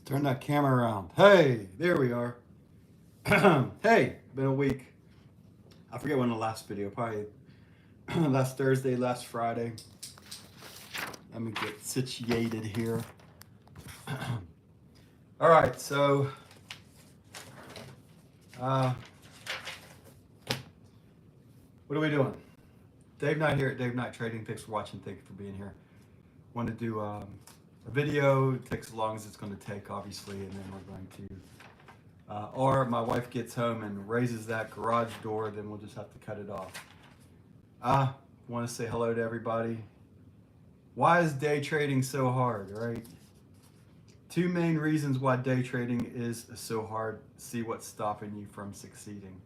Turn that camera around. Hey, there we are. Hey, been a week. I forget when the last video, probably last Thursday, last Friday. Let me get situated here. All right, so uh, what are we doing? Dave Knight here at Dave Knight Trading. Thanks for watching. Thank you for being here. Want to do a video. It takes as long as it's going to take, obviously, and then we're going to or my wife gets home and raises that garage door, then we'll just have to cut it off. I want to say hello to everybody. Why is day trading so hard, right? Two main reasons why day trading is so hard. See what's stopping you from succeeding.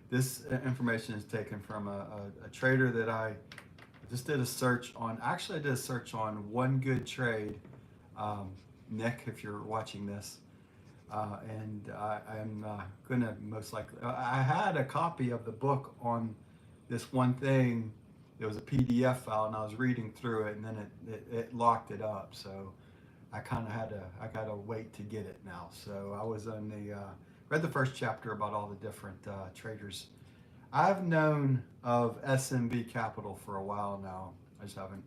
This information is taken from a trader that I just did a search on. Actually, I did a search on One Good Trade. Nick, if you're watching this, and I'm going to most likely. I had a copy of the book on this one thing. It was a PDF file, and I was reading through it, and then it locked it up. So I kind of I got to wait to get it now. So I was on read the first chapter about all the different traders. I've known of SMB Capital for a while now. I just haven't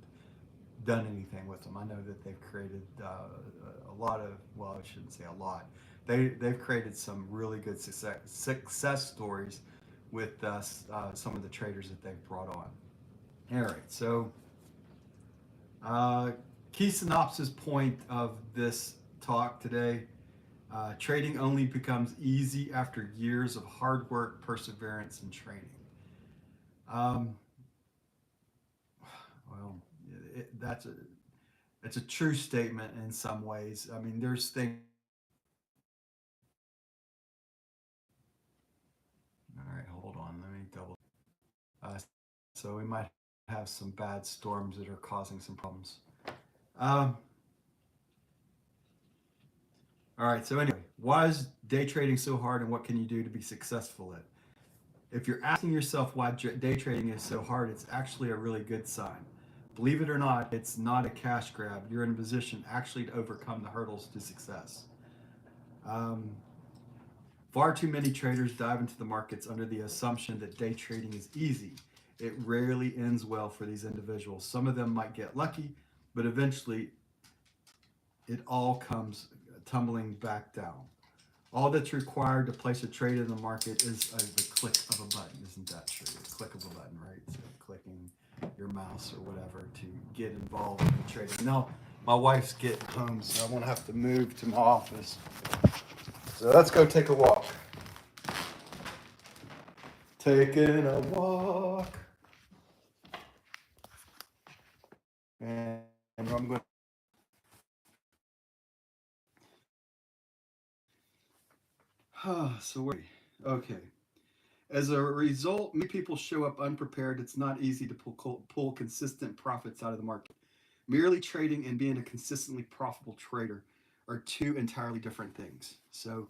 done anything with them. I know that they've created a lot of, well, I shouldn't say a lot. They've created some really good success stories with some of the traders that they've brought on. All right, so key synopsis point of this talk today. Trading only becomes easy after years of hard work, perseverance, and training. Um, well, that's it's a true statement in some ways. I mean, there's things. All right, hold on. Let me double. Uh, so we might have some bad storms that are causing some problems. Um, all right. So anyway, why is day trading so hard, and what can you do to be successful at it? If you're asking yourself why day trading is so hard, it's actually a really good sign. Believe it or not, it's not a cash grab. You're in a position actually to overcome the hurdles to success. Um, Far too many traders dive into the markets under the assumption that day trading is easy. It rarely ends well for these individuals. Some of them might get lucky, but eventually it all comes tumbling back down. All that's required to place a trade in the market is the click of a button. Isn't that true? A click of a button, right? So clicking your mouse or whatever to get involved in the trading. Now, my wife's getting home, so I won't have to move to my office. So let's go take a walk. Taking a walk. And I'm going to. So where? Okay. As a result, many people show up unprepared. It's not easy to pull consistent profits out of the market. Merely trading and being a consistently profitable trader are two entirely different things. So,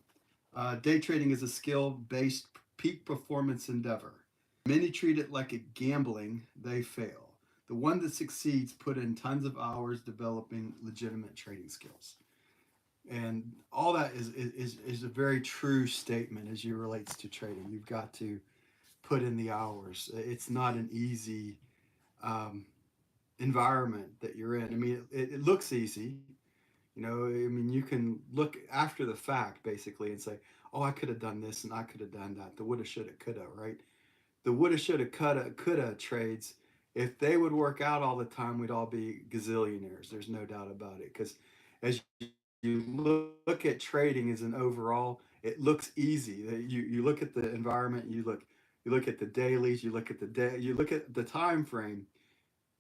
day trading is a skill based peak performance endeavor. Many treat it like a gambling, they fail. The one that succeeds put in tons of hours developing legitimate trading skills. And all that is a very true statement as it relates to trading. You've got to put in the hours. It's not an easy um, environment that you're in. I mean, it looks easy. You know, I mean, you can look after the fact basically and say, oh, I could have done this and I could have done that. The woulda, shoulda, coulda, right? The woulda, shoulda, coulda trades, if they would work out all the time, we'd all be gazillionaires. There's no doubt about it. Because as you look at trading as an overall, it looks easy. You look at the environment, you look at the dailies, you look at the time frame,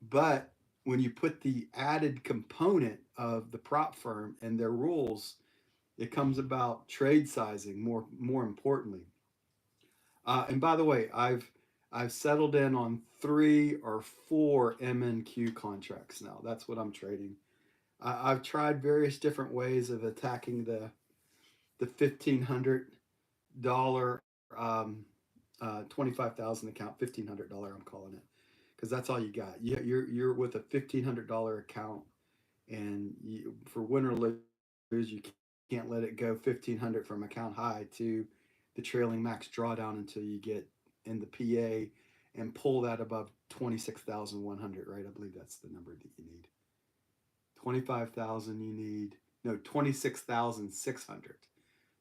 but when you put the added component of the prop firm and their rules, it comes about trade sizing more importantly. And by the way, I've settled in on 3 or 4 MNQ contracts now. That's what I'm trading. I've tried various different ways of attacking the $1,500 25,000 account. $1,500 I'm calling it because that's all you got. You're with a $1,500 account, and for win or lose, you can't let it go 1,500 from account high to the trailing max drawdown until you get in the PA and pull that above 26,100, right? I believe that's the number that you need. 25,000 you need, no, 26,600.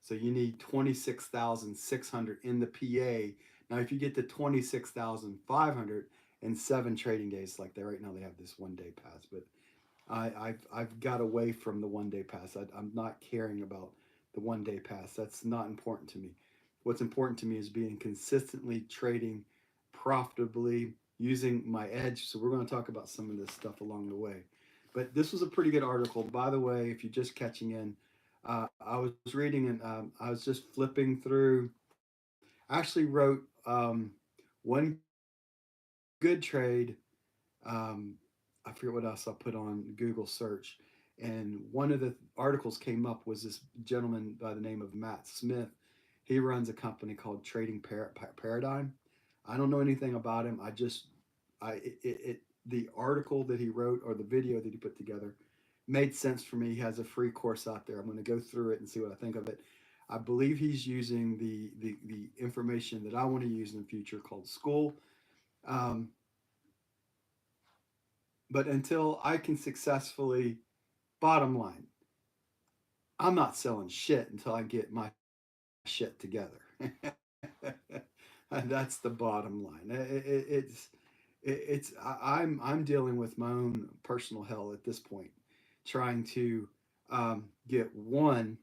So you need 26,600 in the PA. Now, if you get to 26,500 in 7 trading days, like they right now, they have this 1 day pass, but I've got away from the 1 day pass. I'm not caring about the 1 day pass. That's not important to me. What's important to me is being consistently trading profitably using my edge. So we're going to talk about some of this stuff along the way. But this was a pretty good article. By the way, if you're just catching in, I was reading and I was just flipping through. I actually wrote one good trade. Um, I forget what else I put on Google search. And one of the articles came up was this gentleman by the name of Matt Smith. He runs a company called Paradigm. I don't know anything about him. I just, the article that he wrote or the video that he put together made sense for me. He has a free course out there. I'm going to go through it and see what I think of it. I believe he's using the information that I want to use in the future called school. Um, but until I can successfully, bottom line, I'm not selling shit until I get my shit together. And that's the bottom line. I'm dealing with my own personal hell at this point, trying to get one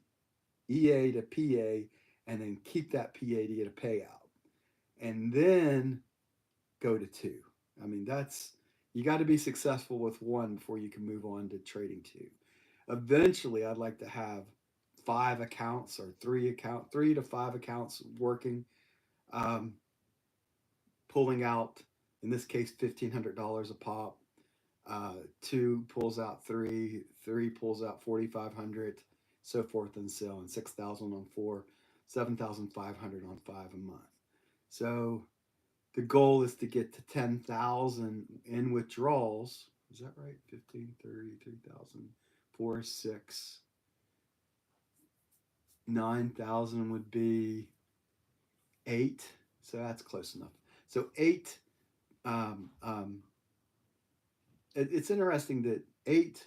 EA to PA and then keep that PA to get a payout, and then go to two. I mean, that's you got to be successful with one before you can move on to trading two. Eventually, I'd like to have 5 accounts or 3 to 5 accounts working, um, pulling out, in this case, $1,500 a pop. Two pulls out three pulls out 4,500, so forth and so on. 6,000 on four, 7,500 on five a month. So the goal is to get to 10,000 in withdrawals. Is that right? 15, 30, 3,000, 4, 6, 9,000 would be eight. So that's close enough. So eight. Um, um, it's interesting that eight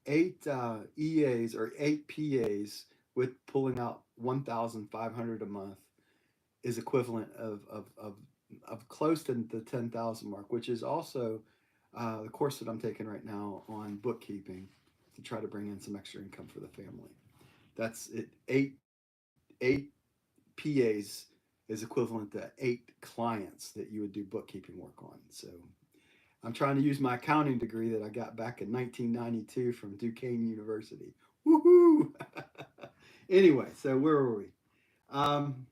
EAs or eight PAs with pulling out 1,500 a month is equivalent of close to the 10,000 mark, which is also the course that I'm taking right now on bookkeeping to try to bring in some extra income for the family. That's it. Eight PAs is equivalent to eight clients that you would do bookkeeping work on. So I'm trying to use my accounting degree that I got back in 1992 from Duquesne University. Woohoo! Anyway, so where were we? Um,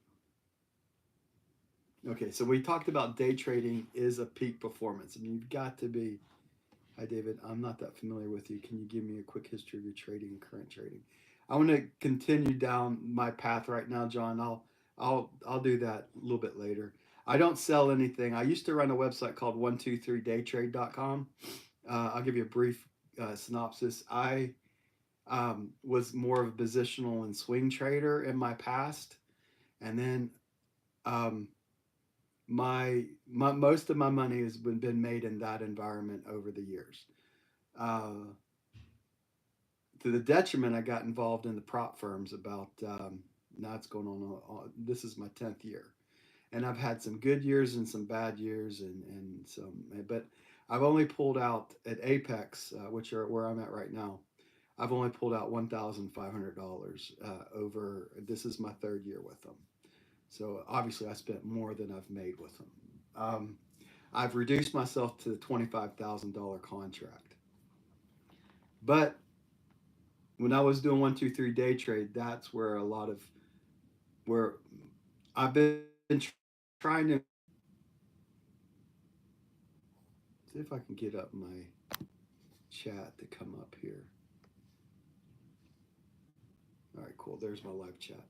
okay, so we talked about day trading is a peak performance. I mean, you've got to be. Hi, David. I'm not that familiar with you. Can you give me a quick history of your trading and current trading? I want to continue down my path right now, John. I'll do that a little bit later. I don't sell anything. I used to run a website called 123daytrade.com. I'll give you a brief synopsis. I was more of a positional and swing trader in my past, and then um, my most of my money has been made in that environment over the years. Uh, to the detriment, I got involved in the prop firms about now it's going on. This is my 10th year, and I've had some good years and some bad years, and some. But I've only pulled out at Apex, which are where I'm at right now. I've only pulled out $1,500 over. This is my third year with them, so obviously I spent more than I've made with them. Um, I've reduced myself to the $25,000 contract, but when I was doing 1, 2, 3 day trade, that's where a lot of where I've been trying to see if I can get up my chat to come up here. All right, cool. There's my live chat.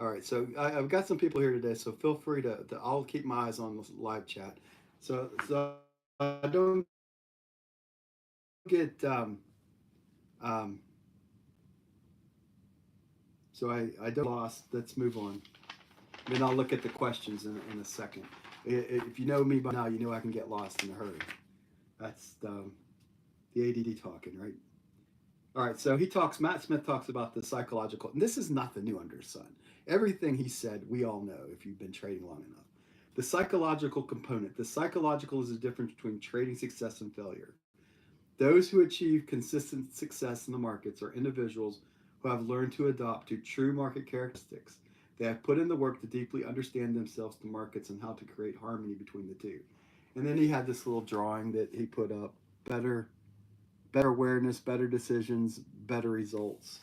All right, so I've got some people here today, so feel free to I'll keep my eyes on the live chat. So I don't get um, So I don't lost. Let's move on. Then I'll look at the questions in a second. If you know me by now, you know I can get lost in a hurry. That's the ADD talking, right? All right, so Matt Smith talks about the psychological, and this is nothing new under the sun. Everything he said, we all know if you've been trading long enough. The psychological component. The psychological is the difference between trading success and failure. Those who achieve consistent success in the markets are individuals who have learned to adopt to true market characteristics. They have put in the work to deeply understand themselves, the markets, and how to create harmony between the two. And then he had this little drawing that he put up: better awareness, better decisions, better results.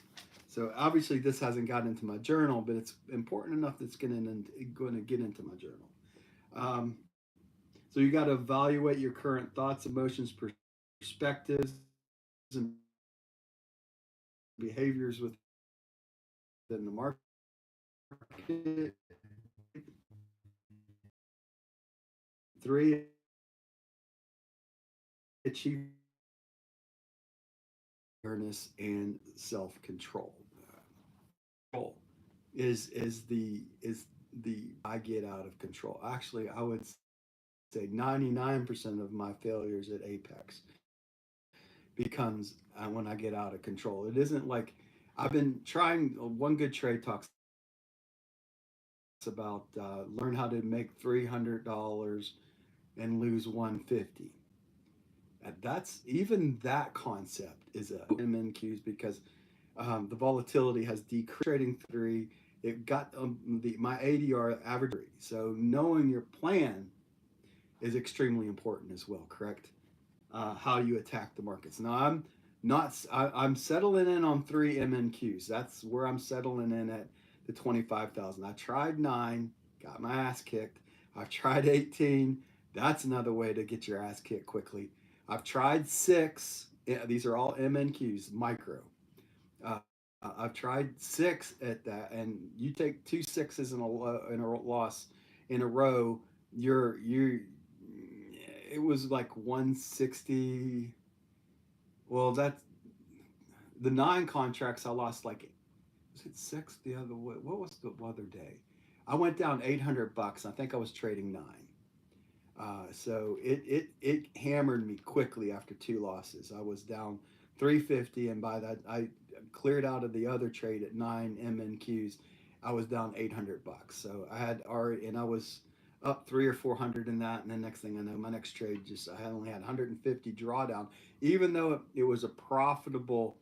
So obviously this hasn't gotten into my journal, but it's important enough that it's going to get into my journal. Um, so you got to evaluate your current thoughts, emotions, perspectives, and behaviors within the market. Three, achieve awareness and self control. Is the I get out of control. Actually, I would say 99% of my failures at Apex becomes when I get out of control. It isn't like I've been trying. One Good Trade talks about learn how to make $300 and lose 150. That's even that concept is a MNQs because the volatility has decreased. Trading three, it got my ADR average three. So knowing your plan is extremely important as well. Correct? How you attack the markets. Now I'm not. I'm settling in on three MNQs. That's where I'm settling in at the 25,000. I tried nine, got my ass kicked. I've tried 18. That's another way to get your ass kicked quickly. I've tried six. Yeah, these are all MNQs, micro. I've tried six at that, and you take two sixes in a loss in a row. You're it was like 160. Well, that's the nine contracts. I lost like was it six the other way? What was the other day? I went down $800. I think I was trading nine. So it hammered me quickly after two losses. I was down 350, and by that I cleared out of the other trade at nine MNQs. I was down $800. So I had already, and I was up three or 400 in that, and then next thing I know, my next trade just I only had 150 drawdown, even though it was a profitable.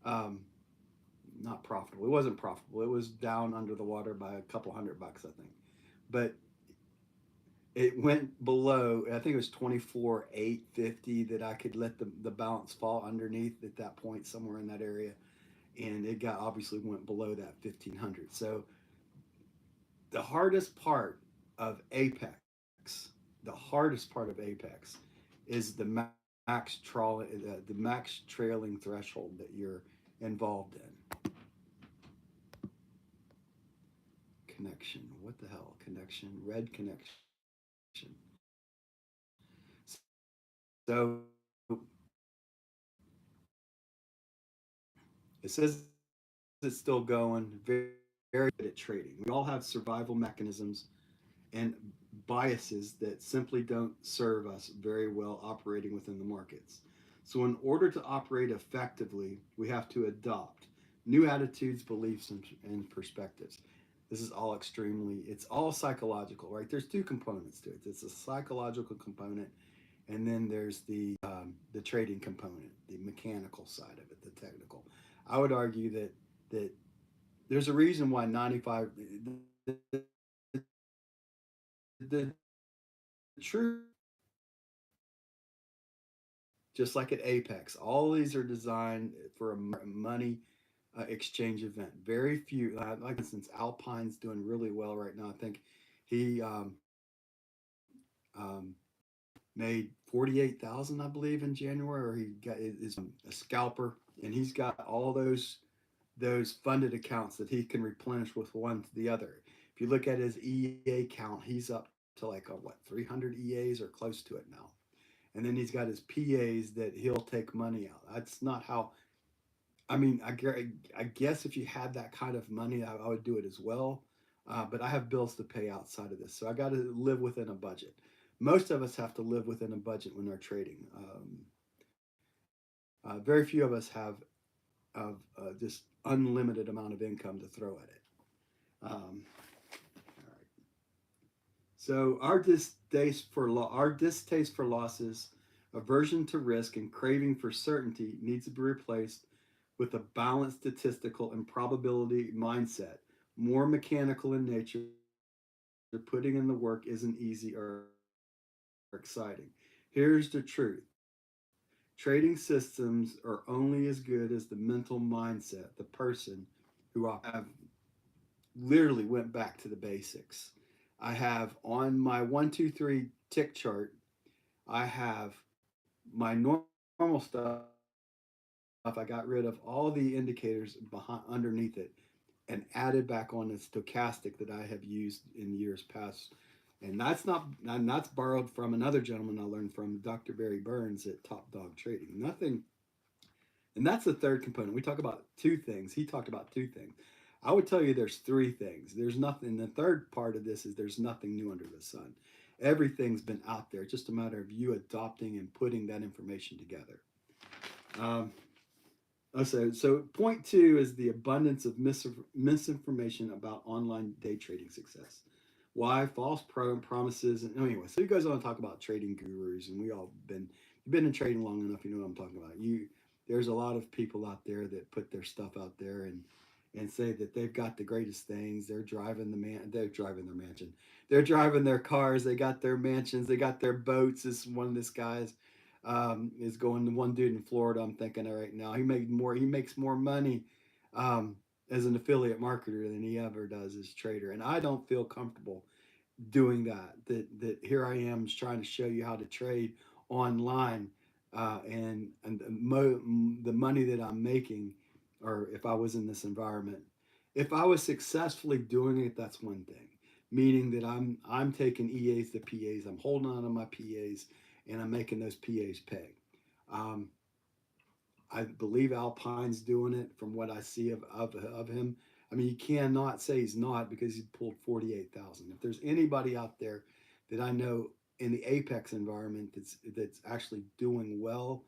Um, Not profitable. It wasn't profitable. It was down under the water by a couple $100, I think. But it went below. I think it was 24,850 that I could let the balance fall underneath at that point, somewhere in that area, and it got obviously went below that 1,500. So the hardest part of Apex, the hardest part of Apex, is the max trailing threshold that you're involved in. Connection. What the hell? Connection. Red connection. So it says it's still going. Very good at trading. We all have survival mechanisms and biases that simply don't serve us very well operating within the markets. So, in order to operate effectively, we have to adopt new attitudes, beliefs, and perspectives. This is all it's all psychological, right? There's two components to it. It's a psychological component, and then there's the trading component, the mechanical side of it, the technical. I would argue that there's a reason why 95 the true just like at Apex. All these are designed for a money exchange event. Very few, like for instance, Alpine's doing really well right now. I think he um, made 48,000, I believe, in January, or he got is a scalper, and he's got all those funded accounts that he can replenish with one to the other. If you look at his EA count, he's up to like 300 EAs or close to it now. And then he's got his PAs that he'll take money out. That's not how I mean, I guess if you had that kind of money, I would do it as well. But I have bills to pay outside of this, so I got to live within a budget. Most of us have to live within a budget when they're trading. Very few of us have just unlimited amount of income to throw at it. Um, all right. So our distaste for losses, aversion to risk, and craving for certainty needs to be replaced with a balanced statistical and probability mindset. More mechanical in nature, putting in the work isn't easy or exciting. Here's the truth: trading systems are only as good as the mental mindset, the person who operates them. I have literally went back to the basics. I have on my 1, 2, 3 tick chart, I have my normal stuff. I got rid of all the indicators underneath it and added back on the stochastic that I have used in years past. And that's borrowed from another gentleman I learned from, Dr. Barry Burns at Top Dog Trading. Nothing, and that's the third component. We talk about two things. He talked about two things. I would tell you there's three things. There's nothing. The third part of this is there's nothing new under the sun. Everything's been out there. It's just a matter of you adopting and putting that information together. Um, so point two is the abundance of misinformation about online day trading success. Why false promises? And anyway, so he goes on to talk about trading gurus, and we all been you've been in trading long enough, you know what I'm talking about. There's a lot of people out there that put their stuff out there and say that they've got the greatest things. They're driving their mansion. They're driving their cars. They got their mansions. They got their boats. This guy's is going to one dude in Florida. I'm thinking of right now. He makes more money um, as an affiliate marketer than he ever does as trader. And I don't feel comfortable doing that. That here I am trying to show you how to trade online, and the money that I'm making, or if I was in this environment, if I was successfully doing it, that's one thing. Meaning that I'm taking EAs to PAs, I'm holding on to my PAs, and I'm making those PAs pay. Um, I believe Alpine's doing it from what I see of him. I mean, you cannot say he's not because he pulled 48,000. If there's anybody out there that I know in the Apex environment that's actually doing well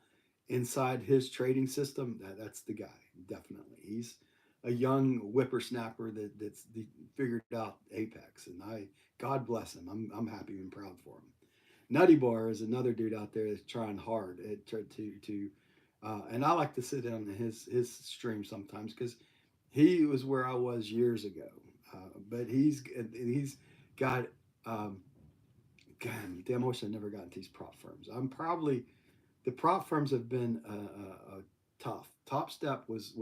inside his trading system, that's the guy. Definitely, he's a young whippersnapper that's figured out Apex, and God bless him. I'm happy and proud for him. Nutty Bar is another dude out there that's trying hard and I like to sit in his stream sometimes because he was where I was years ago. But he's got God damn. I wish I never got into these prop firms. I'm probably the prop firms have been tough. Top Step was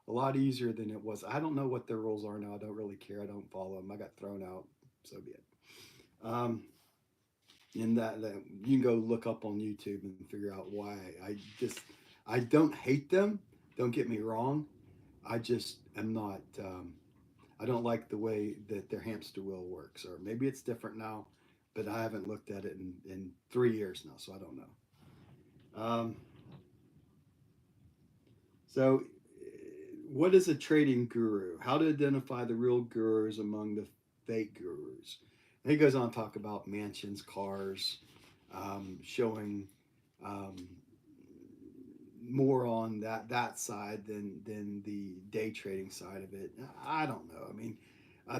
a lot easier than it was. I don't know what their rules are now. I don't really care. I don't follow them. I got thrown out. So be it. Um, and that you can go look up on YouTube and figure out why. I don't hate them. Don't get me wrong. I just am not. I don't like the way that their hamster wheel works, or maybe it's different now, but I haven't looked at it in 3 years now, so I don't know. Um, so, what is a trading guru? How to identify the real gurus among the fake gurus? And he goes on to talk about mansions, cars, showing um, more on that side than the day trading side of it. I don't know. I mean,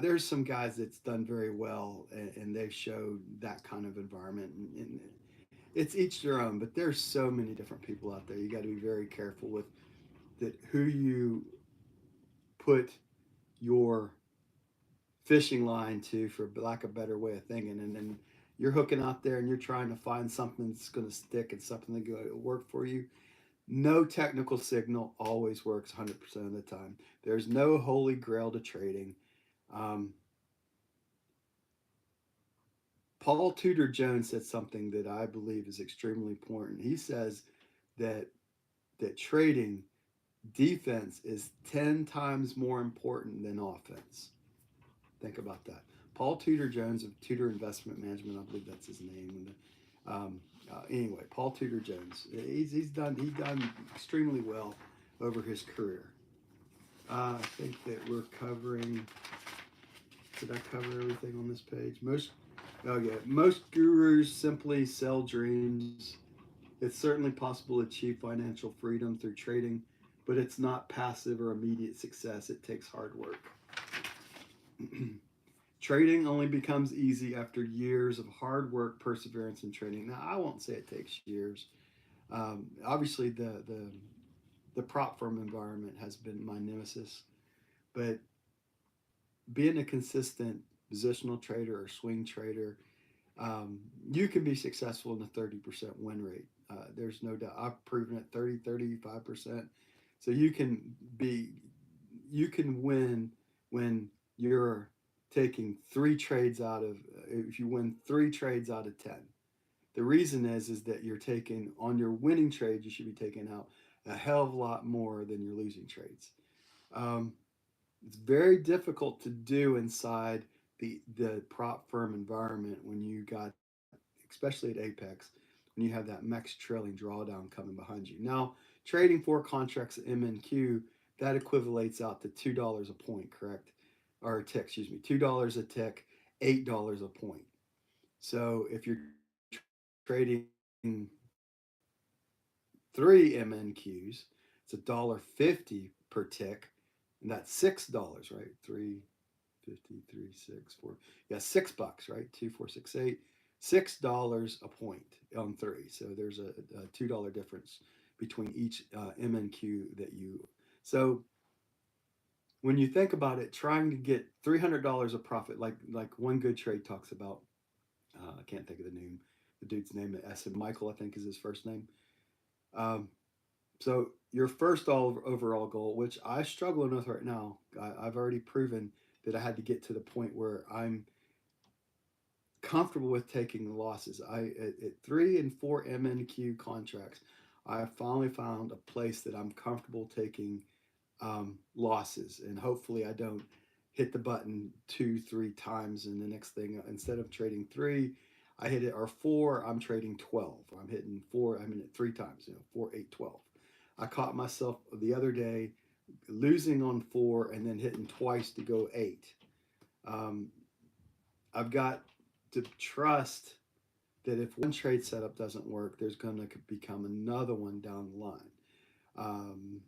there's some guys that's done very well, and they've showed that kind of environment, and it's each their own. But there's so many different people out there. You got to be very careful with that who you put your fishing line to, for lack of a better way of thinking, and then you're hooking out there and you're trying to find something that's going to stick and something that's going to work for you. No technical signal always works 100% of the time. There's no holy grail to trading. Um, Paul Tudor Jones said something that I believe is extremely important. He says that trading defense is 10 times more important than offense. Think about that. Paul Tudor Jones of Tudor Investment Management, I believe that's his name. Anyway, Paul Tudor Jones. He's done extremely well over his career. I think that we're covering. Did I cover everything on this page? Most gurus simply sell dreams. It's certainly possible to achieve financial freedom through trading, but it's not passive or immediate success. It takes hard work. Trading only becomes easy after years of hard work, perseverance, and training. Now, I won't say it takes years. Obviously, the prop firm environment has been my nemesis, but being a consistent positional trader or swing trader, you can be successful in a 30% win rate. There's no doubt. I've proven it 30, 35%. So be, you can win when you're taking three trades out of, if you win three trades out of 10. The reason is that you're taking, on your winning trade, you should be taking out a hell of a lot more than your losing trades. Um, it's very difficult to do inside the prop firm environment when you got, especially at Apex, when you have that max trailing drawdown coming behind you. Now, trading four contracts at MNQ, that equivalates out to $2 a point, correct? Or a tick, excuse me, $2 a tick, $8 a point. So if you're trading three MNQs, it's $1.50 per tick, and that's $6, right? 3.53, 6, 4. Yeah, $6, right? 2, 4, 6, 8. $6 a point on three. So there's a $2 difference between each MNQ that you. So when you think about it, trying to get $300 of profit, like One Good Trade talks about. I can't think of the dude's name. S. Michael, I think, is his first name. Um, so your first overall goal, which I struggling with right now, I've already proven that I had to get to the point where I'm comfortable with taking the losses. At 3 and 4 MNQ contracts, I finally found a place that I'm comfortable taking losses, and hopefully I don't hit the button 2, 3 times, and the next thing, instead of trading three, I hit it, or four, I'm trading 12. I'm hitting four, I'm in it 3 times, 4, 8, 12. I caught myself the other day losing on four and then hitting twice to go 8. Um, I've got to trust that if one trade setup doesn't work, there's going to become another one down the line. Um,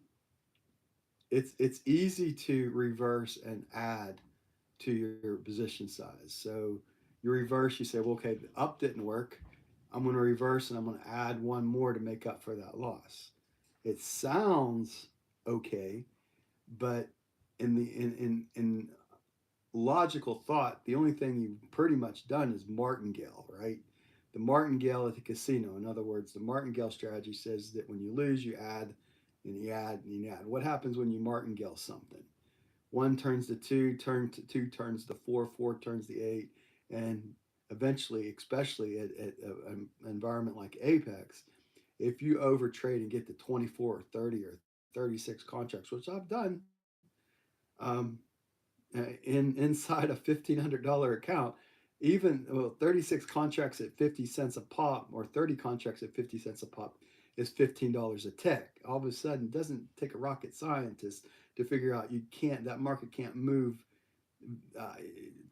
it's easy to reverse and add to your position size. So you reverse, you say, well, okay, the up didn't work. I'm going to reverse and I'm going to add one more to make up for that loss. It sounds okay, but in logical thought, the only thing you've pretty much done is martingale, right? The martingale at the casino. In other words, the martingale strategy says that when you lose, you add and you add and you add. What happens when you martingale something? One turns to two, two turns to four, four turns to eight, and eventually, especially at an environment like Apex, if you overtrade and get to 24 or 30 or 36 contracts, which I've done, um, inside a $1,500 account, even 36 contracts at 50 cents a pop, or 30 contracts at 50 cents a pop, is $15 a tick. All of a sudden, it doesn't take a rocket scientist to figure out you can't, that market can't move uh,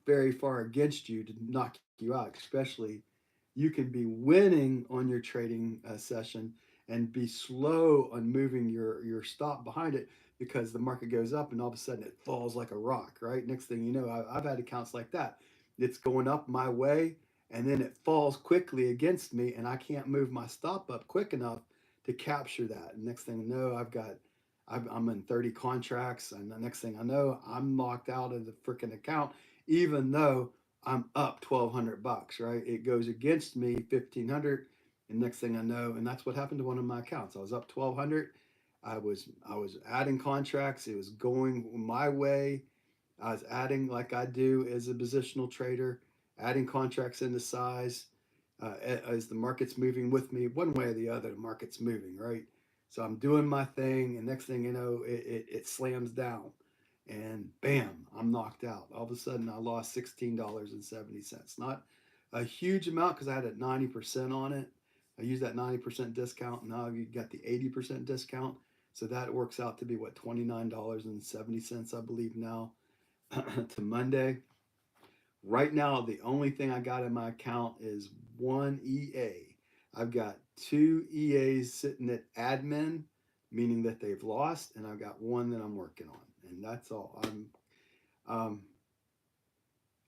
very far against you to knock you out. Especially, you can be winning on your trading session and be slow on moving your stop behind it because the market goes up and all of a sudden it falls like a rock, right? Next thing you know, I've had accounts like that. It's going up my way and then it falls quickly against me and I can't move my stop up quick enough to capture that. And next thing I know, I'm in 30 contracts, and the next thing I know, I'm locked out of the freaking account, even though I'm up $1,200, right? It goes against me 1,500, and next thing I know, and that's what happened to one of my accounts. I was up 1,200. I was adding contracts. It was going my way. I was adding like I do as a positional trader, adding contracts into size as the market's moving with me, one way or the other. The market's moving, right? So I'm doing my thing, and next thing you know, it slams down, and bam, I'm knocked out. All of a sudden, I lost $16.70. Not a huge amount because I had a 90% on it. I used that 90% discount. Now you got the 80% discount. So that works out to be what, $29.70, I believe now, to Monday. Right now, the only thing I got in my account is one EA. I've got two EAs sitting at admin, meaning that they've lost, and I've got one that I'm working on, and that's all. Um,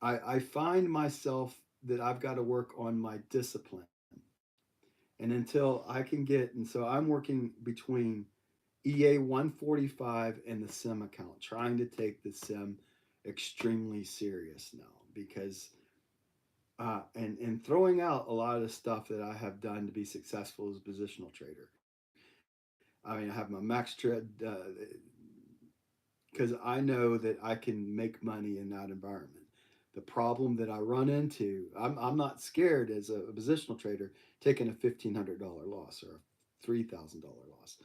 I find myself that I've got to work on my discipline, and until I can get, and so I'm working between EA 145 and the sim account, trying to take the sim extremely serious now because and throwing out a lot of the stuff that I have done to be successful as a positional trader. I mean, I have my max trade because I know that I can make money in that environment. The problem that I run into, I'm not scared as a positional trader taking a $1,500 loss or a $3,000 loss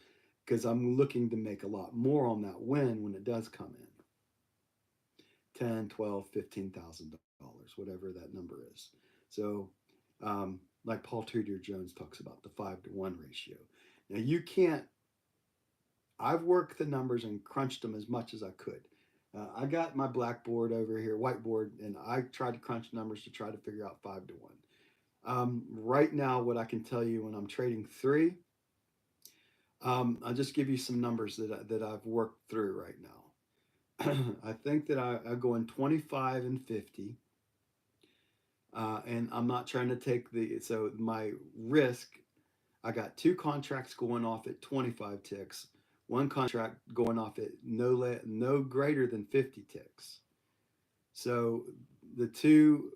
because I'm looking to make a lot more on that win when it does come in 10, 12, $15,000, whatever that number is. So, like Paul Tudor Jones talks about the 5-to-1 ratio. Now, you can't, I've worked the numbers and crunched them as much as I could. I got my blackboard over here, whiteboard, and I tried to crunch numbers to try to figure out 5-to-1. Right now, what I can tell you when I'm trading three, I'll just give you some numbers that I've worked through right now. I think that I go in 25 and 50. And I'm not trying to take so my risk, I got two contracts going off at 25 ticks, one contract going off at no greater than 50 ticks. So the two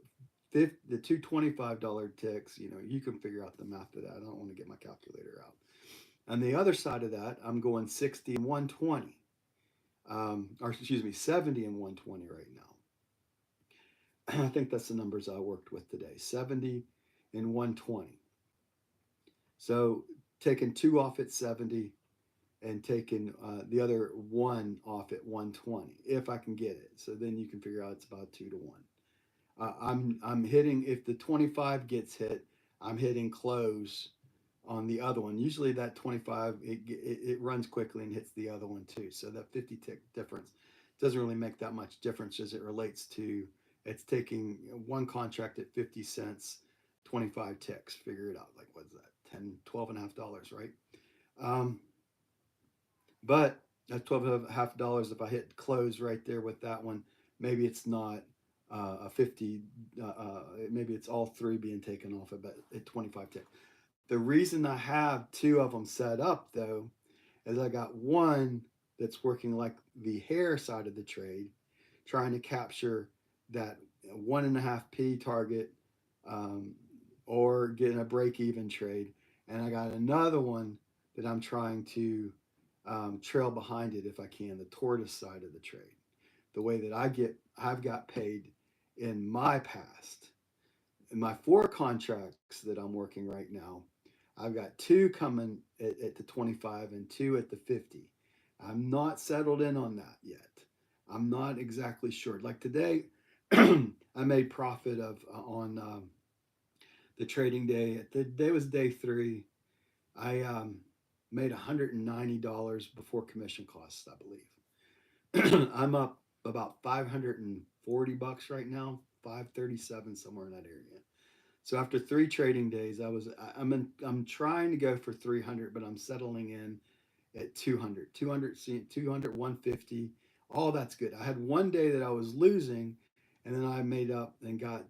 the two $25 ticks, you can figure out the math of that. I don't want to get my calculator out. On the other side of that, I'm going 60 and 120, or excuse me, 70 and 120 right now. I think that's the numbers I worked with today, 70 and 120. So taking two off at 70 and taking the other one off at 120, if I can get it. So then you can figure out it's about 2-to-1. I'm hitting, if the 25 gets hit, I'm hitting close on the other one. Usually that 25, it runs quickly and hits the other one too. So that 50 tick difference doesn't really make that much difference as it relates to it's taking one contract at 50 cents, 25 ticks. Figure it out. Like, what's that? 10, 12 and a half dollars, right? Um, but that's 12 and a half dollars. If I hit close right there with that one, maybe it's not a 50, maybe it's all three being taken off at 25 ticks. The reason I have two of them set up though is I got one that's working like the hair side of the trade, trying to capture that 1.5p target, um, or getting a break even trade. And I got another one that I'm trying to trail behind it if I can, the tortoise side of the trade. The way that I've got paid in my past. In my four contracts that I'm working right now, I've got two coming at the 25 and two at the 50. I'm not settled in on that yet. I'm not exactly sure. Like today, I made profit of on the trading day. The day was day three. I made $190 before commission costs, I believe. I'm up about 540 bucks right now, 537 somewhere in that area. So after three trading days, I'm trying to go for 300, but I'm settling in at 200, 200, 150. All that's good. I had one day that I was losing, and then I made up and got.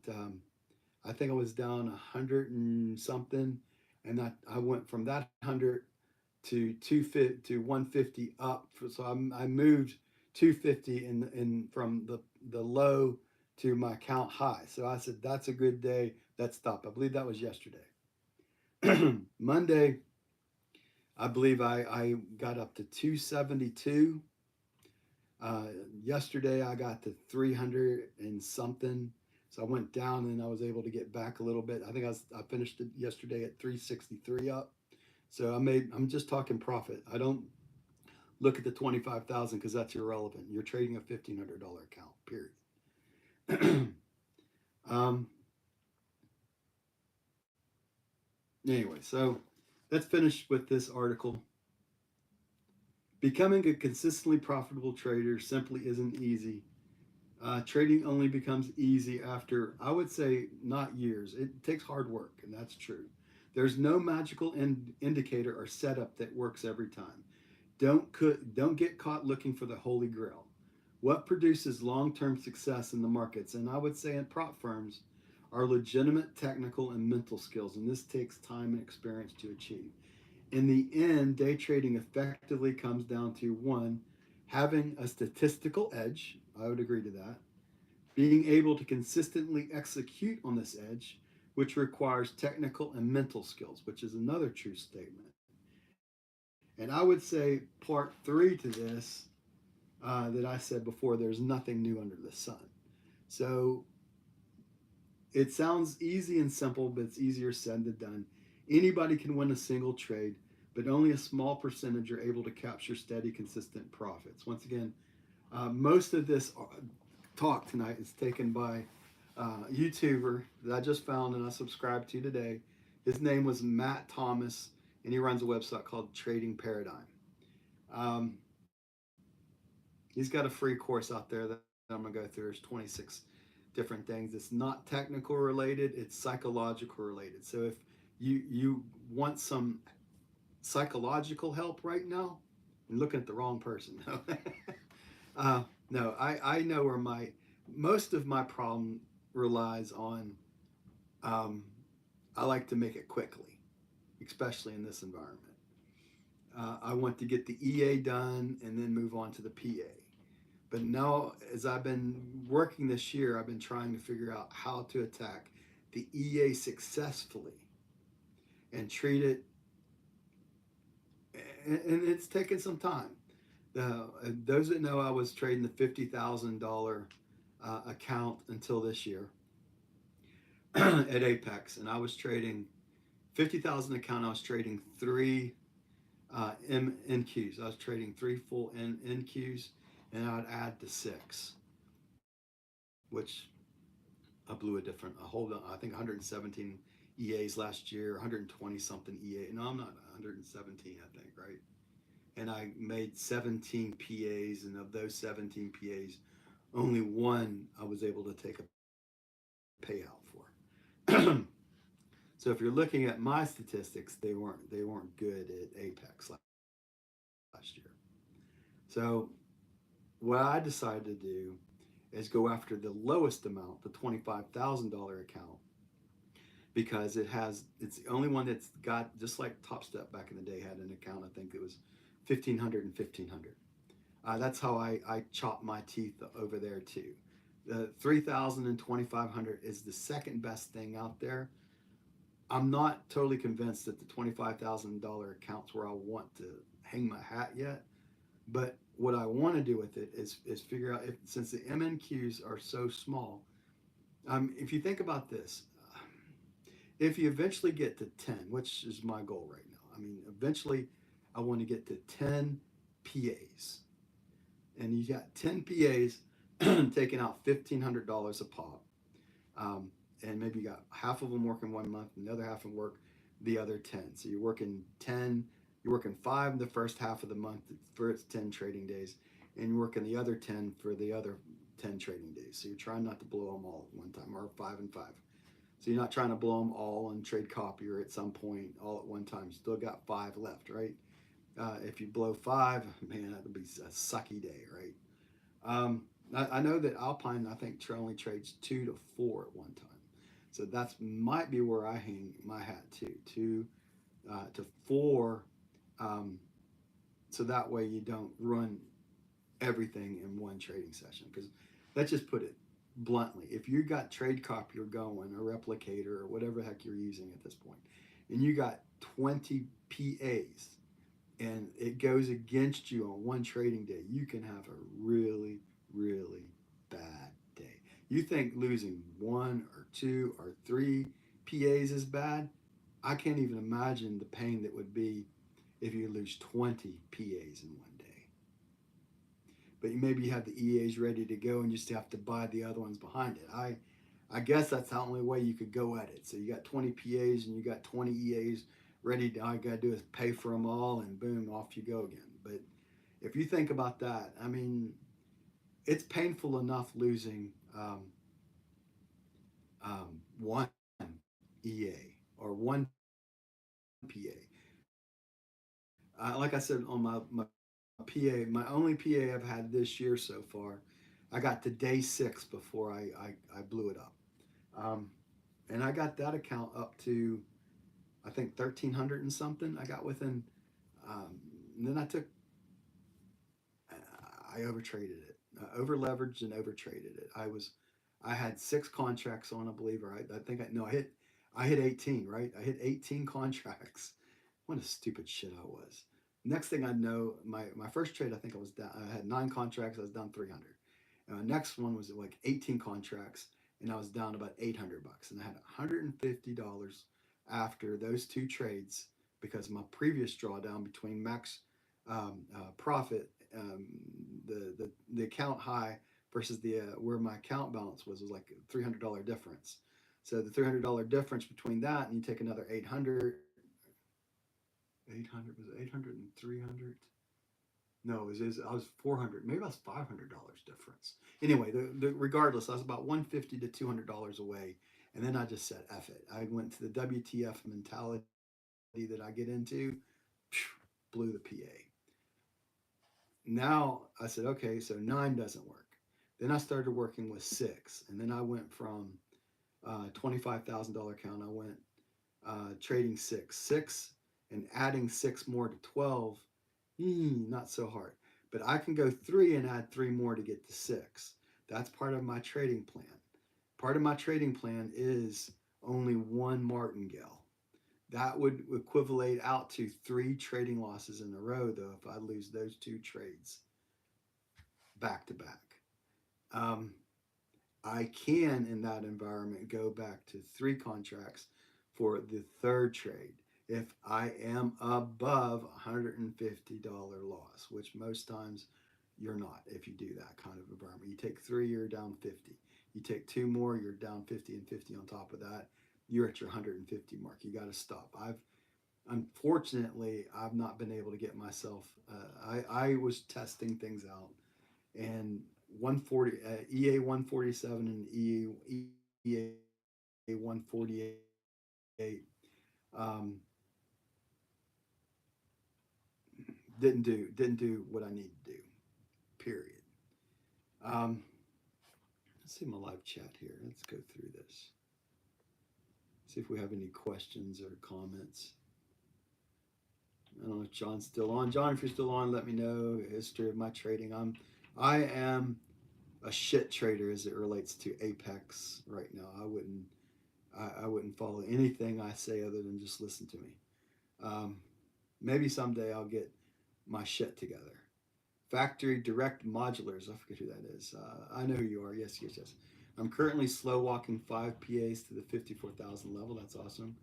I think I was down 100 and something, and I went from that 100 to 250 to 150 up. So I moved 250 in from the low to my count high. So I said that's a good day. That stopped. I believe that was yesterday. Monday, I believe I got up to 272. Uh, Yesterday, I got to 300 and something. So I went down and I was able to get back a little bit. I finished it yesterday at 363 up. So I'm just talking profit. I don't look at the 25,000 because that's irrelevant. You're trading a $1,500 account, period. um, anyway, so let's finish with this article. Becoming a consistently profitable trader simply isn't easy. Trading only becomes easy after, I would say, not years. It takes hard work, and that's true. There's no magical indicator or setup that works every time. Don't get caught looking for the holy grail. What produces long-term success in the markets, and I would say in prop firms, are legitimate technical and mental skills, and this takes time and experience to achieve. In the end, day trading effectively comes down to one, having a statistical edge. I would agree to that. Being able to consistently execute on this edge, which requires technical and mental skills, which is another true statement. And I would say part three to this that I said before, there's nothing new under the sun. So it sounds easy and simple, but it's easier said than done. Anybody can win a single trade, but only a small percentage are able to capture steady, consistent profits. Once again, most of this talk tonight is taken by a YouTuber that I just found and I subscribed to today. His name was Matt Thomas, and he runs a website called Trading Paradigm. Um, he's got a free course out there that I'm going to go through. There's 26 different things. It's not technical related, it's psychological related. So if you want some psychological help right now, you're looking at the wrong person. No, I know where my most of my problem relies on. Um, I like to make it quickly, especially in this environment. I want to get the EA done and then move on to the PA. But now, as I've been working this year, I've been trying to figure out how to attack the EA successfully and treat it, and it's taken some time. Those that know, I was trading the $50,000 account until this year at Apex, and I was trading 50,000 account. I was trading three NQs. I was trading three full NQs, and I'd add the six, which I blew a whole, I think 117 EAs last year, 120 something EA. No, I'm not 117, I think, right? And I made 17 PAs, and of those 17 PAs, only one I was able to take a payout for. So if you're looking at my statistics, they weren't good at Apex last year. So what I decided to do is go after the lowest amount, the $25,000 account, because it's the only one that's got, just like Top Step back in the day had an account. I think it was 1,500 and 1,500. That's how I chop my teeth over there too. The 3,000 and 2,500 is the second best thing out there. I'm not totally convinced that the $25,000 accounts where I want to hang my hat yet. But what I want to do with it is figure out, if since the MNQs are so small, if you think about this, if you eventually get to 10, which is my goal right now, I mean, eventually I want to get to 10 PAs. And you got 10 PAs taking out $1,500 a pop. And maybe you got half of them working 1 month and the other half of them work the other 10. So you're working five in the first half of the month for its 10 trading days, and you're working the other 10 for the other 10 trading days. So you're trying not to blow them all at one time, or five and five. So you're not trying to blow them all on trade copier at some point all at one time. You still got five left, right? If you blow five, man, that'll be a sucky day, right? I know that Alpine, I think, only trades 2 to 4 at one time. So that's might be where I hang my hat too, 2 to 4. Um, so that way you don't run everything in one trading session. Because let's just put it bluntly, if you got trade copier going, a replicator, or whatever the heck you're using at this point, and you got 20 PAs, and it goes against you on one trading day, you can have a really, really bad day. You think losing one or two or three PAs is bad? I can't even imagine the pain that would be if you lose 20 PAs in one day. But maybe you have the EAs ready to go and you just have to buy the other ones behind it. I guess that's the only way you could go at it. So you got 20 PAs and you got 20 EAs ready. All you got to do is pay for them all, and boom, off you go again. But If you think about that, I mean, it's painful enough losing one EA or one PA. Like I said on my PA, my only PA I've had this year so far, I got to day 6 before I blew it up. Um, and I got that account up to, I think, 1,300 and something. I got within, and then I overtraded it, over leveraged and overtraded it. I had 6 contracts on, I believe, or I think no, I hit 18, right? I hit 18 contracts. What a stupid shit I was. Next thing I know, my first trade, I think I was down. I had 9 contracts. I was down 300. And my next one was like 18 contracts, and I was down about $800, and I had $150 after those 2 trades because my previous drawdown between max profit, the account high versus the where my account balance was like a $300 difference. So the $300 difference between that, and you take another 800 was it 800 and 300? No, I was 400. Maybe I was $500 difference. Anyway, regardless, I was about 150 to $200 away, and then I just said F it. I went to the WTF mentality that I get into, blew the PA. Now I said, okay, so 9 doesn't work. Then I started working with 6, and then I went from $25,000 account. I went trading 6 and adding 6 more to 12. Not so hard, but I can go 3 and add 3 more to get to 6. That's part of my trading plan. Part of my trading plan is only one martingale. That would equivalent out to 3 trading losses in a row, though, if I lose those 2 trades back to back. Um, I can, in that environment, go back to 3 contracts for the third trade if I am above $150 loss, which most times you're not if you do that kind of environment. You take 3, you're down 50. You take 2 more, you're down 50 and 50 on top of that. You're at your 150 mark. You got to stop. Unfortunately, I've not been able to get myself. I was testing things out, and 140 EA 147 and EA 148 um, didn't do what I need to do. Period. Um, let's see my live chat here. Let's go through this. See if we have any questions or comments. I don't know if John's still on. John, if you're still on, let me know the history of my trading. I am a shit trader as it relates to Apex right now. I wouldn't follow anything I say other than just listen to me. Um, Maybe someday I'll get my shit together. Factory Direct Modulars. I forget who that is. I know who you are. Yes, yes, yes. I'm currently slow walking 5 PAs to the 54,000 level. That's awesome.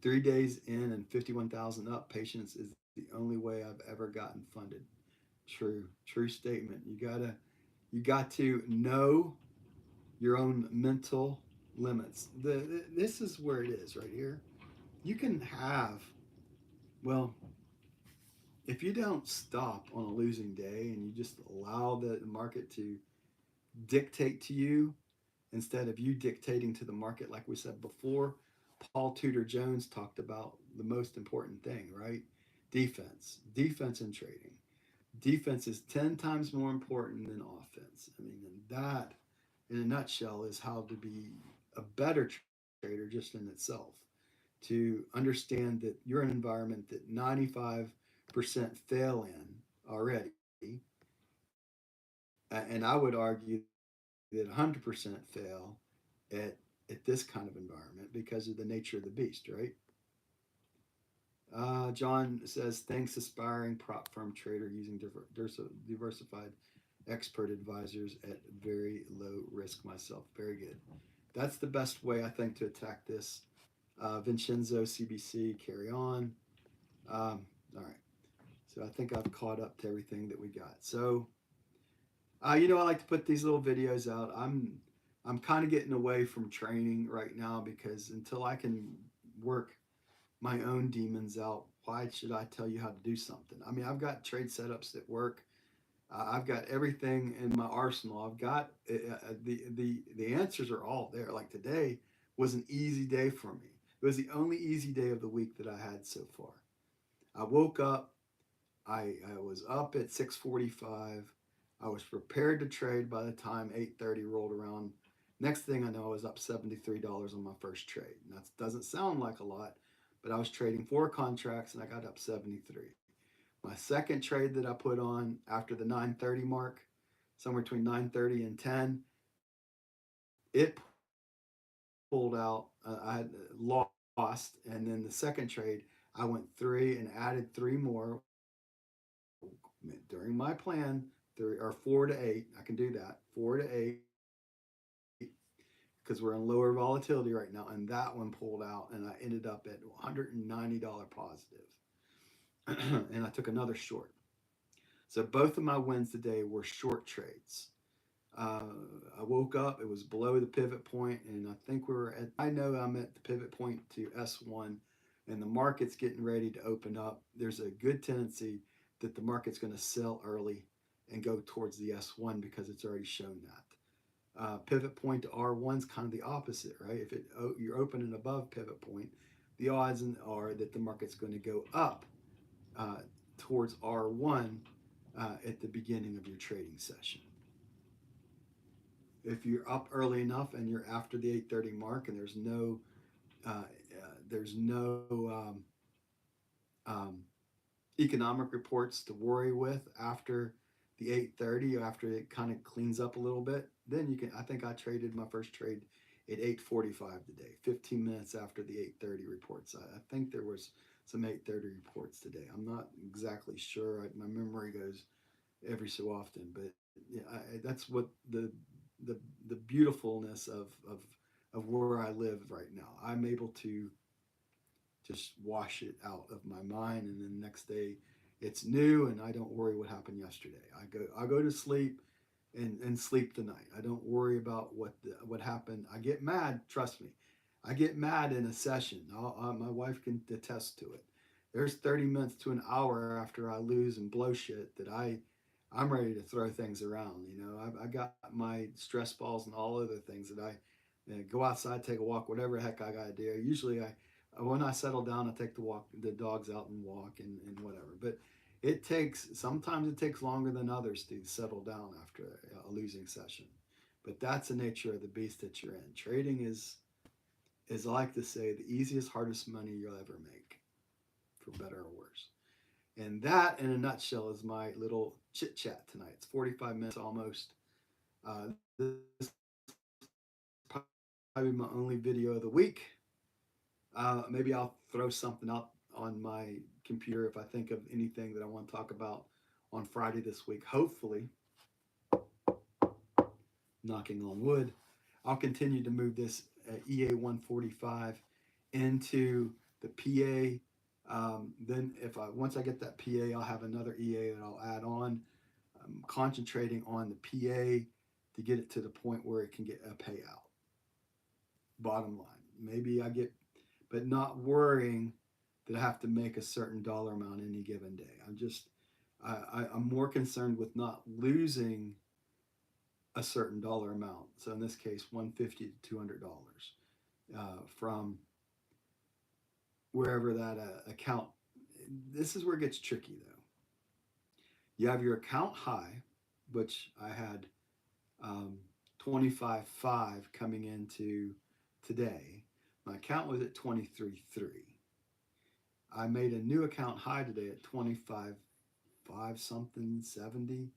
3 days in and 51,000 up. Patience is the only way I've ever gotten funded. True statement. You got to know your own mental limits. This is where it is right here. You can have, well, if you don't stop on a losing day and you just allow the market to dictate to you instead of you dictating to the market, like we said before, Paul Tudor Jones talked about the most important thing, right? Defense in trading. Defense is 10 times more important than offense. I mean, and that, in a nutshell, is how to be a better trader just in itself. To understand that you're in an environment that 95% fail in already, and I would argue that 100% fail at at this kind of environment because of the nature of the beast, right? John says, thanks, aspiring prop firm trader using diversified expert advisors at very low risk myself. Very good. That's the best way, I think, to attack this. Vincenzo, CBC, carry on. All right. So I think I've caught up to everything that we got. So, I like to put these little videos out. I'm kind of getting away from training right now because until I can work my own demons out, why should I tell you how to do something? I mean, I've got trade setups that work. I've got everything in my arsenal. I've got the answers are all there. Like today was an easy day for me. It was the only easy day of the week that I had so far. I woke up. I was up at 6:45. I was prepared to trade by the time 8:30 rolled around. Next thing I know, I was up $73 on my first trade. And that doesn't sound like a lot, but I was trading four contracts and I got up 73. My second trade that I put on after the 9:30 mark, somewhere between 9:30 and 10, it pulled out. I had lost, and then the second trade, I went three and added three more during my plan, three or 4 to 8. I can do that, 4 to 8, because we're in lower volatility right now, and that one pulled out, and I ended up at $190 positive, and I took another short. So both of my wins today were short trades. Uh, I woke up, it was below the pivot point, and I think we were at, I know I'm at the pivot point to S1, and the market's getting ready to open up. There's a good tendency that the market's going to sell early and go towards the S1 because it's already shown that. Pivot point to R1 is kind of the opposite, right? If you're opening above pivot point, the odds are that the market's going to go up uh, towards R1 at the beginning of your trading session. If you're up early enough and you're after the 8:30 mark and there's no um, economic reports to worry with after the 8:30, after it kind of cleans up a little bit, then you can. I think I traded my first trade at 8:45 today, 15 minutes after the 8:30 reports. I think there was some 8:30 reports today. I'm not exactly sure. My memory goes every so often, but yeah, that's what the the beautifulness of where I live right now. I'm able to just wash it out of my mind, and then the next day it's new, and I don't worry what happened yesterday. I go to sleep and sleep the night. I don't worry about what happened. I get mad. Trust me, I get mad in a session. My wife can attest to it. There's 30 minutes to an hour after I lose and blow shit that I'm ready to throw things around. I got my stress balls and all other things that I go outside, take a walk, whatever the heck I got to do. Usually, when I settle down, I take the dogs out and walk and whatever. But sometimes it takes longer than others to settle down after a losing session. But that's the nature of the beast that you're in. Trading is I like to say the easiest, hardest money you'll ever make, for better or worse. And that, in a nutshell, is my little chit chat tonight. It's 45 minutes almost. This is probably my only video of the week. Maybe I'll throw something out on my computer if I think of anything that I want to talk about on Friday this week. Hopefully, knocking on wood, I'll continue to move this EA 145 into the PA. Then if I once I get that PA, I'll have another EA that I'll add on. I'm concentrating on the PA to get it to the point where it can get a payout. Bottom line, maybe I get, but not worrying that I have to make a certain dollar amount any given day. I'm more concerned with not losing a certain dollar amount. So in this case, 150 to $200 from wherever that account. This is where it gets tricky though. You have your account high, which I had 25.5 coming into today. My account was at 23.3. I made a new account high today at 25.5 something 70.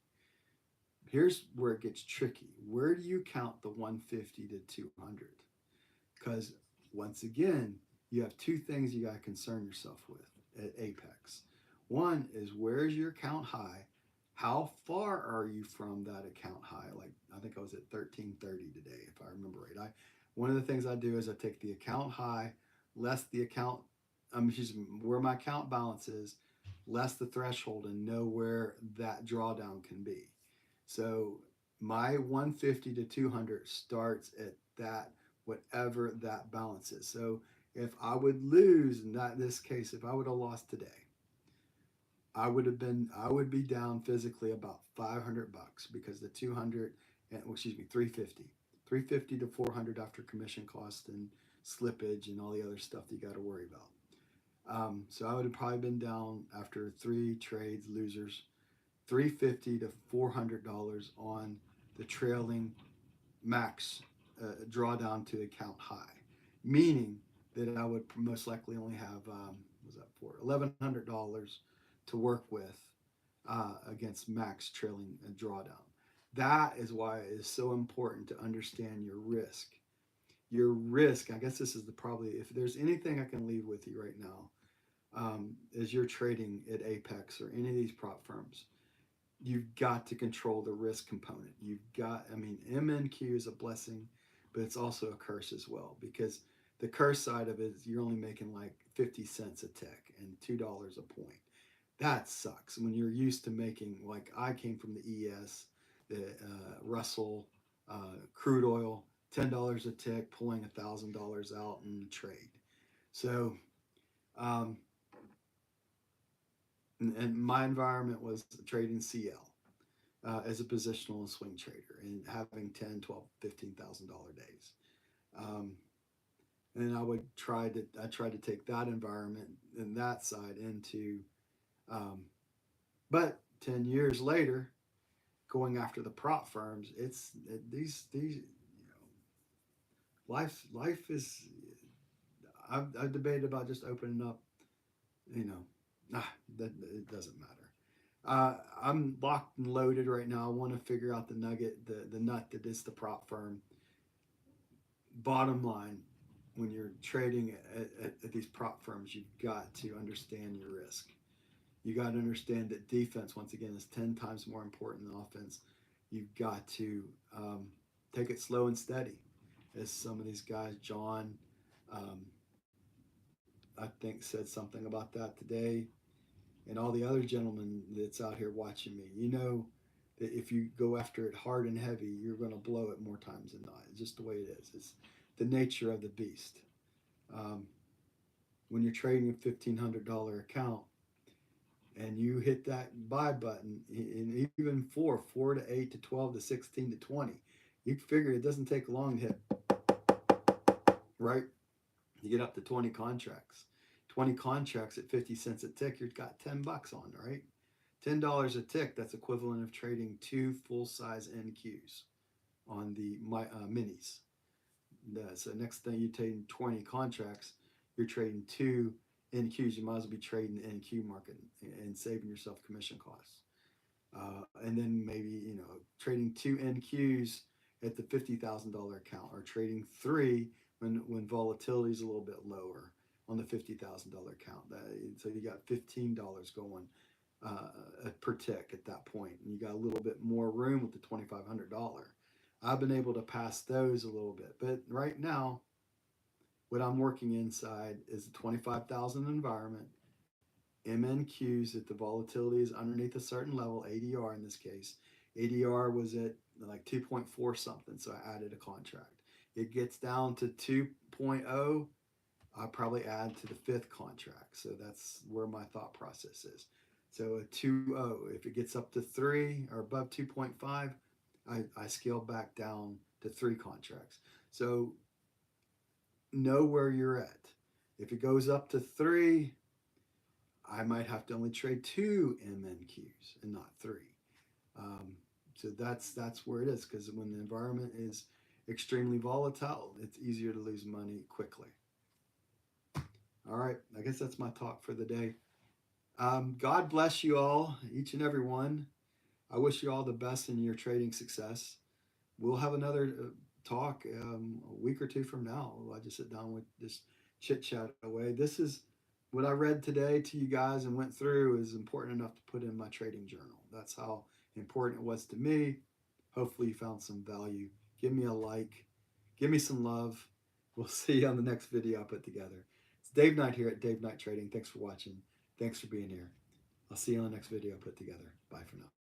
Here's where it gets tricky. Where do you count the 150 to 200? Because once again, you have two things you got to concern yourself with at Apex. One is where's your account high? How far are you from that account high? Like I think I was at 1330 today, if I remember right. One of the things I do is I take the account high, less the account, where my account balance is, less the threshold, and know where that drawdown can be. So my 150 to 200 starts at that, whatever that balance is. So if I would lose, in this case, if I would have lost today, I would be down physically about $500 because the 200 and well, excuse me 350, 350 to 400 after commission cost and slippage and all the other stuff that you got to worry about. So I would have probably been down after three trades losers, 350 to $400 on the trailing max drawdown to account high, meaning that I would most likely only have what was that for $1,100 to work with against max trailing and drawdown. That is why it is so important to understand your risk. Your risk, I guess this is the probably, if there's anything I can leave with you right now, as you're trading at Apex or any of these prop firms, you've got to control the risk component. You've got, I mean, MNQ is a blessing, but it's also a curse as well because the curse side of it is you're only making like 50 cents a tick and $2 a point. That sucks when you're used to making, like I came from the ES, the Russell, crude oil, $10 a tick, pulling $1,000 out in the trade. So, um, and my environment was trading CL as a positional and swing trader and having 10, 12, $15,000 days. Um, and I tried to take that environment and that side into, um, but 10 years later, going after the prop firms, these life is. I've debated about just opening up. You know, that it doesn't matter. I'm locked and loaded right now. I want to figure out the nugget, the nut that is the prop firm. Bottom line, when you're trading at these prop firms, you've got to understand your risk. You got to understand that defense, once again, is 10 times more important than offense. You've got to take it slow and steady. As some of these guys, John, um, I think, said something about that today, and all the other gentlemen that's out here watching me. You know that if you go after it hard and heavy, you're going to blow it more times than not. It's just the way it is. It's the nature of the beast. Um, when you're trading a $1,500 account, and you hit that buy button, and even four to 8 to 12 to 16 to 20, you figure it doesn't take long to hit, right? You get up to 20 contracts. 20 contracts at 50 cents a tick, you've got $10 on, right? $10 a tick, that's equivalent of trading two full size NQs on the minis. So next thing you trade 20 contracts, you're trading two NQs. You might as well be trading the NQ market and saving yourself commission costs. And then maybe trading two NQs at the $50,000 account, or trading three when volatility is a little bit lower on the $50,000 account. So you got $15 going per tick at that point, and you got a little bit more room with the $2,500. I've been able to pass those a little bit, but right now, what I'm working inside is the 25,000 environment, MNQs that the volatility is underneath a certain level, ADR in this case. ADR was at like 2.4 something, so I added a contract. It gets down to 2.0, I probably add to the fifth contract. So that's where my thought process is. So a 2.0, if it gets up to 3 or above 2.5, I scale back down to 3 contracts. So know where you're at. If it goes up to 3, I might have to only trade 2 MNQs and not 3. Um, so that's where it is, because when the environment is extremely volatile, it's easier to lose money quickly. All right, I guess that's my talk for the day. God bless you all, each and every one. I wish you all the best in your trading success. We'll have another talk a week or two from now. I just sit down with this chit chat away. This is what I read today to you guys and went through is important enough to put in my trading journal. That's how important it was to me. Hopefully, you found some value. Give me a like, give me some love. We'll see you on the next video I put together. It's Dave Knight here at Dave Knight Trading. Thanks for watching. Thanks for being here. I'll see you on the next video I put together. Bye for now.